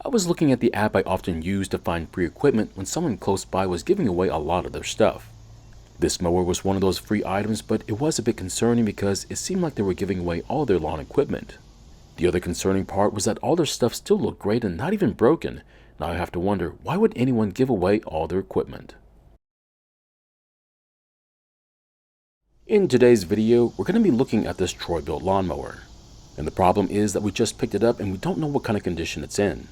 I was looking at the app I often use to find free equipment when someone close by was giving away a lot of their stuff. This mower was one of those free items, but it was a bit concerning because it seemed like they were giving away all their lawn equipment. The other concerning part was that all their stuff still looked great and not even broken. Now I have to wonder, why would anyone give away all their equipment? In today's video, we're going to be looking at this Troy-Bilt lawnmower. And the problem is that we just picked it up and we don't know what kind of condition it's in.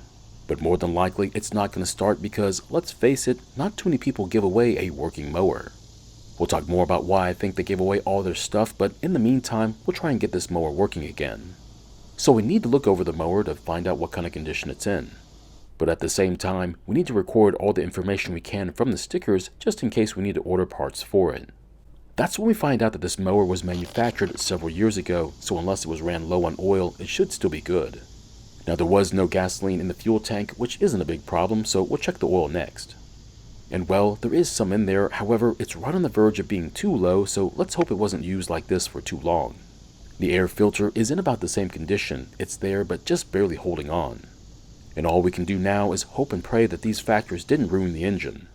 But more than likely, it's not going to start because, let's face it, not too many people give away a working mower. We'll talk more about why I think they gave away all their stuff, but in the meantime, we'll try and get this mower working again. So we need to look over the mower to find out what kind of condition it's in. But at the same time, we need to record all the information we can from the stickers just in case we need to order parts for it. That's when we find out that this mower was manufactured several years ago, so unless it was ran low on oil, it should still be good. Now there was no gasoline in the fuel tank, which isn't a big problem, so we'll check the oil next. And well, there is some in there, however, it's right on the verge of being too low, so let's hope it wasn't used like this for too long. The air filter is in about the same condition, it's there but just barely holding on. And all we can do now is hope and pray that these factors didn't ruin the engine.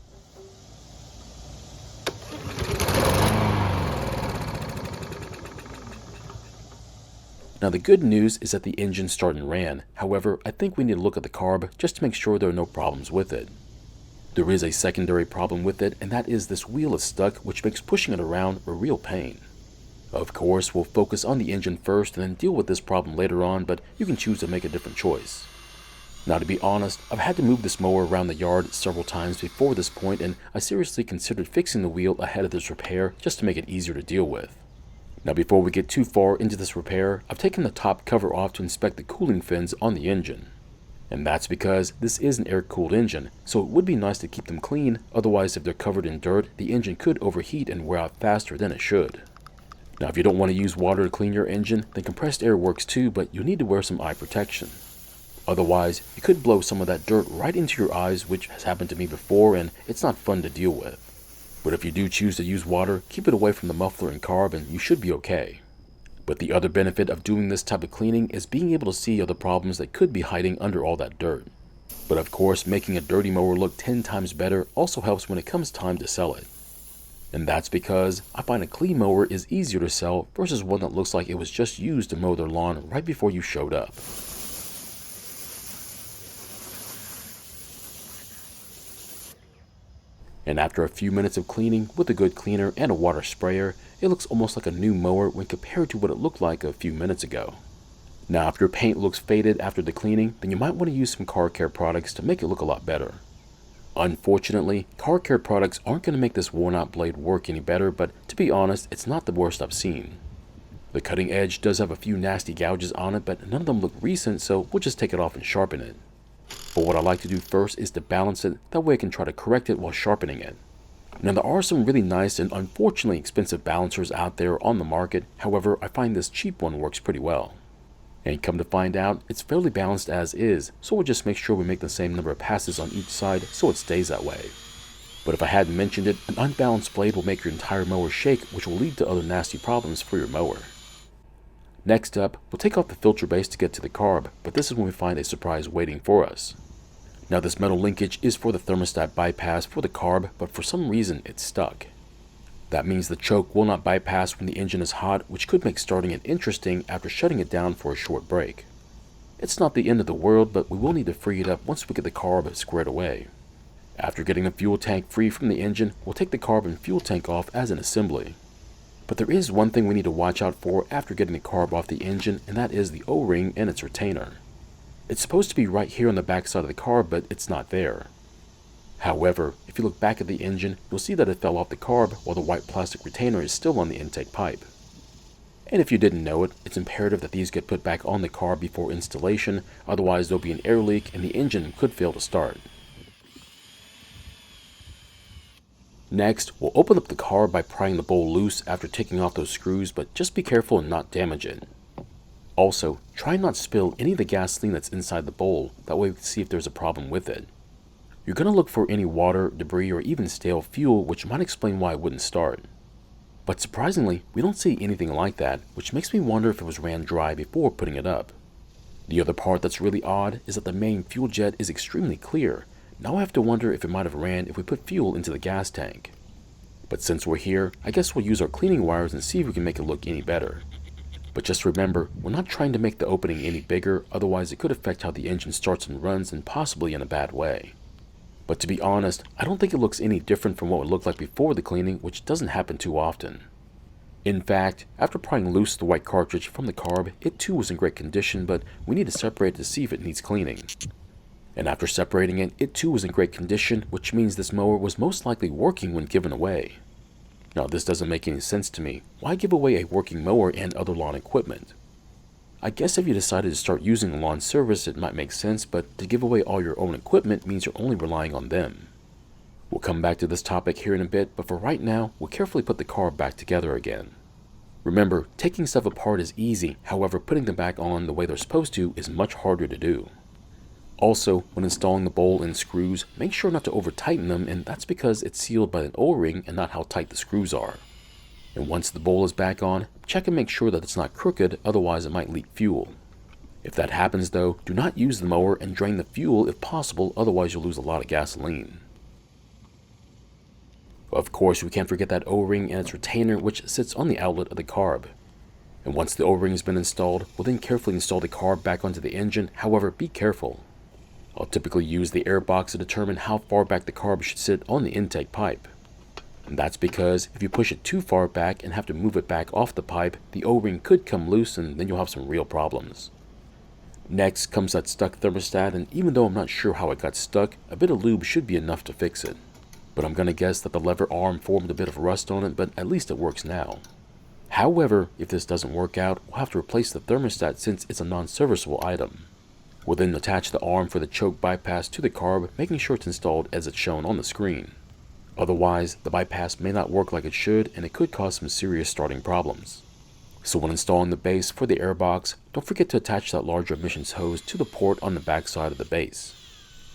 Now the good news is that the engine started and ran, however, I think we need to look at the carb just to make sure there are no problems with it. There is a secondary problem with it, and that is this wheel is stuck, which makes pushing it around a real pain. Of course, we'll focus on the engine first and then deal with this problem later on, but you can choose to make a different choice. Now to be honest, I've had to move this mower around the yard several times before this point, and I seriously considered fixing the wheel ahead of this repair just to make it easier to deal with. Now before we get too far into this repair, I've taken the top cover off to inspect the cooling fins on the engine. And that's because this is an air-cooled engine, so it would be nice to keep them clean, otherwise if they're covered in dirt, the engine could overheat and wear out faster than it should. Now if you don't want to use water to clean your engine, then compressed air works too, but you'll need to wear some eye protection. Otherwise, you could blow some of that dirt right into your eyes, which has happened to me before, and it's not fun to deal with. But if you do choose to use water, keep it away from the muffler and carb and you should be okay. But the other benefit of doing this type of cleaning is being able to see other problems that could be hiding under all that dirt. But of course, making a dirty mower look 10 times better also helps when it comes time to sell it. And that's because I find a clean mower is easier to sell versus one that looks like it was just used to mow their lawn right before you showed up. And after a few minutes of cleaning with a good cleaner and a water sprayer, it looks almost like a new mower when compared to what it looked like a few minutes ago. Now if your paint looks faded after the cleaning, then you might want to use some car care products to make it look a lot better. Unfortunately, car care products aren't going to make this worn out blade work any better, but to be honest, it's not the worst I've seen. The cutting edge does have a few nasty gouges on it, but none of them look recent, so we'll just take it off and sharpen it. But what I like to do first is to balance it, that way I can try to correct it while sharpening it. Now there are some really nice and unfortunately expensive balancers out there on the market, however I find this cheap one works pretty well. And come to find out, it's fairly balanced as is, so we'll just make sure we make the same number of passes on each side so it stays that way. But if I hadn't mentioned it, an unbalanced blade will make your entire mower shake, which will lead to other nasty problems for your mower. Next up, we'll take off the filter base to get to the carb, but this is when we find a surprise waiting for us. Now this metal linkage is for the thermostat bypass for the carb, but for some reason it's stuck. That means the choke will not bypass when the engine is hot, which could make starting it interesting after shutting it down for a short break. It's not the end of the world, but we will need to free it up once we get the carb squared away. After getting the fuel tank free from the engine, we'll take the carb and fuel tank off as an assembly. But there is one thing we need to watch out for after getting the carb off the engine, and that is the O-ring and its retainer. It's supposed to be right here on the back side of the carb, but it's not there. However, if you look back at the engine, you'll see that it fell off the carb while the white plastic retainer is still on the intake pipe. And if you didn't know it, it's imperative that these get put back on the carb before installation, otherwise there'll be an air leak and the engine could fail to start. Next, we'll open up the carb by prying the bowl loose after taking off those screws, but just be careful and not damage it. Also, try not to spill any of the gasoline that's inside the bowl, that way we can see if there's a problem with it. You're going to look for any water, debris, or even stale fuel, which might explain why it wouldn't start. But surprisingly, we don't see anything like that, which makes me wonder if it was ran dry before putting it up. The other part that's really odd is that the main fuel jet is extremely clear. Now I have to wonder if it might have ran if we put fuel into the gas tank. But since we're here, I guess we'll use our cleaning wires and see if we can make it look any better. But just remember, we're not trying to make the opening any bigger, otherwise it could affect how the engine starts and runs, and possibly in a bad way. But to be honest, I don't think it looks any different from what it looked like before the cleaning, which doesn't happen too often. In fact, after prying loose the white cartridge from the carb, it too was in great condition, but we need to separate it to see if it needs cleaning. And after separating it, it too was in great condition, which means this mower was most likely working when given away. Now this doesn't make any sense to me. Why give away a working mower and other lawn equipment? I guess if you decided to start using a lawn service it might make sense, but to give away all your own equipment means you're only relying on them. We'll come back to this topic here in a bit, but for right now, we'll carefully put the carb back together again. Remember, taking stuff apart is easy, however putting them back on the way they're supposed to is much harder to do. Also, when installing the bowl and screws, make sure not to over-tighten them, and that's because it's sealed by an O-ring and not how tight the screws are. And once the bowl is back on, check and make sure that it's not crooked, otherwise it might leak fuel. If that happens though, do not use the mower and drain the fuel if possible, otherwise you'll lose a lot of gasoline. Of course, we can't forget that O-ring and its retainer which sits on the outlet of the carb. And once the O-ring has been installed, we'll then carefully install the carb back onto the engine, however, be careful. I'll typically use the air box to determine how far back the carb should sit on the intake pipe. And that's because if you push it too far back and have to move it back off the pipe, the O-ring could come loose and then you'll have some real problems. Next comes that stuck thermostat, and even though I'm not sure how it got stuck, a bit of lube should be enough to fix it. But I'm gonna guess that the lever arm formed a bit of rust on it, but at least it works now. However, if this doesn't work out, we'll have to replace the thermostat since it's a non-serviceable item. We'll then attach the arm for the choke bypass to the carb, making sure it's installed as it's shown on the screen. Otherwise, the bypass may not work like it should, and it could cause some serious starting problems. So when installing the base for the airbox, don't forget to attach that larger emissions hose to the port on the back side of the base.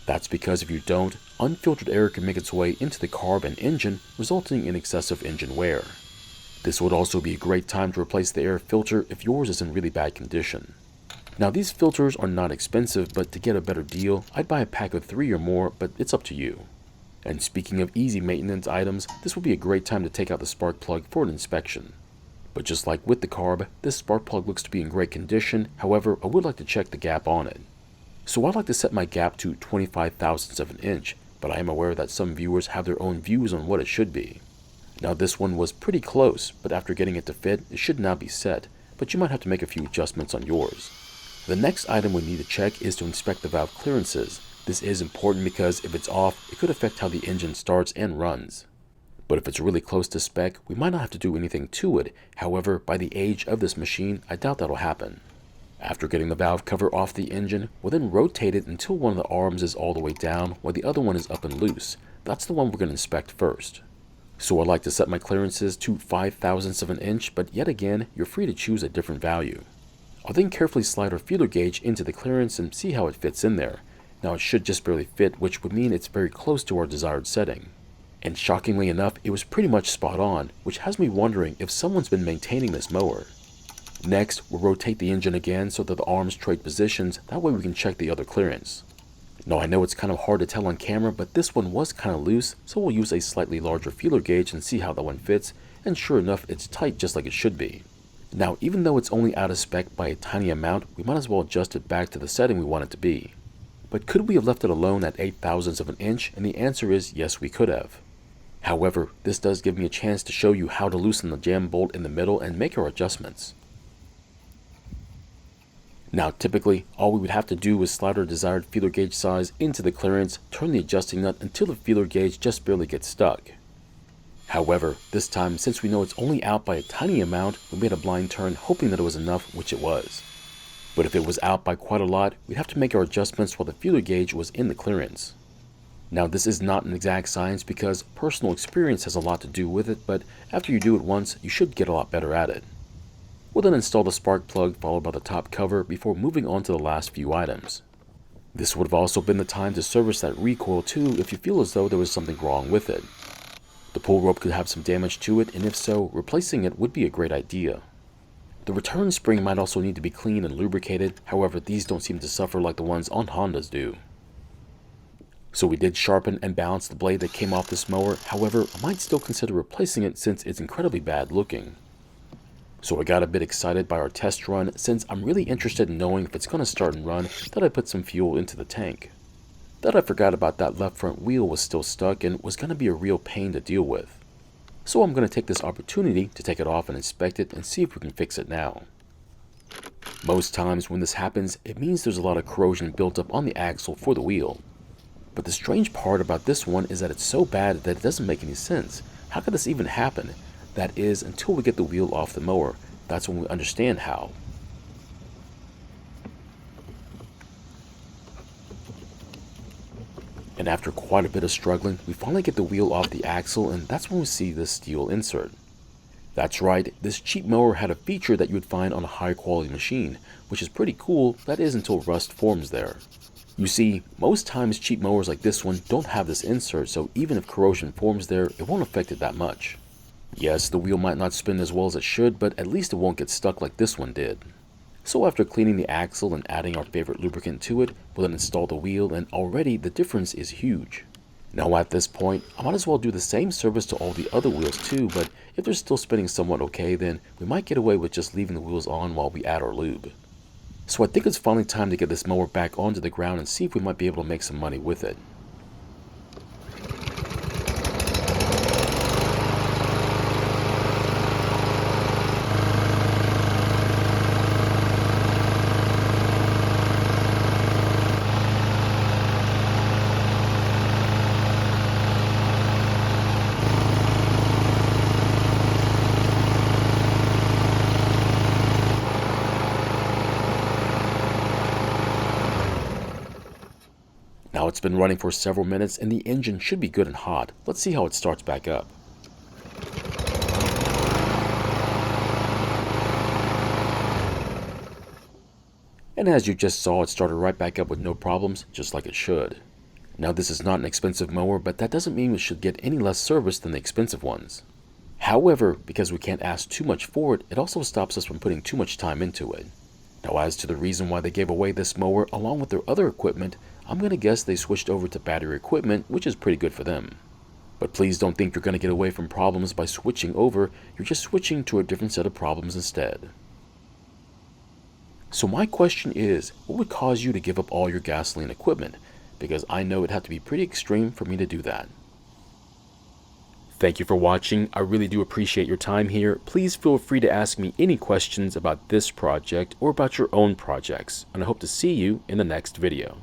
That's because if you don't, unfiltered air can make its way into the carb and engine, resulting in excessive engine wear. This would also be a great time to replace the air filter if yours is in really bad condition. Now these filters are not expensive, but to get a better deal, I'd buy a pack of 3 or more, but it's up to you. And speaking of easy maintenance items, this would be a great time to take out the spark plug for an inspection. But just like with the carb, this spark plug looks to be in great condition, however, I would like to check the gap on it. So I'd like to set my gap to 25 thousandths of an inch, but I am aware that some viewers have their own views on what it should be. Now this one was pretty close, but after getting it to fit, it should now be set, but you might have to make a few adjustments on yours. The next item we need to check is to inspect the valve clearances. This is important because if it's off, it could affect how the engine starts and runs. But if it's really close to spec, we might not have to do anything to it. However, by the age of this machine, I doubt that'll happen. After getting the valve cover off the engine, we'll then rotate it until one of the arms is all the way down while the other one is up and loose. That's the one we're going to inspect first. So I'd like to set my clearances to 5 thousandths of an inch, but yet again, you're free to choose a different value. I'll then carefully slide our feeler gauge into the clearance and see how it fits in there. Now it should just barely fit, which would mean it's very close to our desired setting. And shockingly enough, it was pretty much spot on, which has me wondering if someone's been maintaining this mower. Next, we'll rotate the engine again so that the arms trade positions, that way we can check the other clearance. Now I know it's kind of hard to tell on camera, but this one was kind of loose, so we'll use a slightly larger feeler gauge and see how that one fits, and sure enough, it's tight just like it should be. Now even though it's only out of spec by a tiny amount, we might as well adjust it back to the setting we want it to be. But could we have left it alone at 8 thousandths of an inch? And the answer is yes, we could have. However, this does give me a chance to show you how to loosen the jam bolt in the middle and make our adjustments. Now typically, all we would have to do is slide our desired feeler gauge size into the clearance, turn the adjusting nut until the feeler gauge just barely gets stuck. However, this time, since we know it's only out by a tiny amount, we made a blind turn hoping that it was enough, which it was. But if it was out by quite a lot, we'd have to make our adjustments while the feeler gauge was in the clearance. Now this is not an exact science because personal experience has a lot to do with it, but after you do it once, you should get a lot better at it. We'll then install the spark plug followed by the top cover before moving on to the last few items. This would have also been the time to service that recoil too if you feel as though there was something wrong with it. The pull rope could have some damage to it, and if so, replacing it would be a great idea. The return spring might also need to be cleaned and lubricated, however these don't seem to suffer like the ones on Hondas do. So we did sharpen and balance the blade that came off this mower, however I might still consider replacing it since it's incredibly bad looking. So I got a bit excited by our test run since I'm really interested in knowing if it's going to start and run that I put some fuel into the tank. That I forgot about that left front wheel was still stuck and was going to be a real pain to deal with. So I'm going to take this opportunity to take it off and inspect it and see if we can fix it now. Most times when this happens, it means there's a lot of corrosion built up on the axle for the wheel. But the strange part about this one is that it's so bad that it doesn't make any sense. How could this even happen? That is, until we get the wheel off the mower. That's when we understand how. And after quite a bit of struggling, we finally get the wheel off the axle, and that's when we see this steel insert. That's right, this cheap mower had a feature that you would find on a high quality machine, which is pretty cool, that is until rust forms there. You see, most times cheap mowers like this one don't have this insert, so even if corrosion forms there, it won't affect it that much. Yes, the wheel might not spin as well as it should, but at least it won't get stuck like this one did. So after cleaning the axle and adding our favorite lubricant to it, we'll then install the wheel, and already the difference is huge. Now at this point, I might as well do the same service to all the other wheels too, but if they're still spinning somewhat okay, then we might get away with just leaving the wheels on while we add our lube. So I think it's finally time to get this mower back onto the ground and see if we might be able to make some money with it. Now it's been running for several minutes and the engine should be good and hot. Let's see how it starts back up. And as you just saw, it started right back up with no problems, just like it should. Now this is not an expensive mower, but that doesn't mean we should get any less service than the expensive ones. However, because we can't ask too much for it, it also stops us from putting too much time into it. Now as to the reason why they gave away this mower along with their other equipment, I'm going to guess they switched over to battery equipment, which is pretty good for them. But please don't think you're going to get away from problems by switching over, you're just switching to a different set of problems instead. So my question is, what would cause you to give up all your gasoline equipment? Because I know it'd have to be pretty extreme for me to do that. Thank you for watching. I really do appreciate your time here. Please feel free to ask me any questions about this project or about your own projects, and I hope to see you in the next video.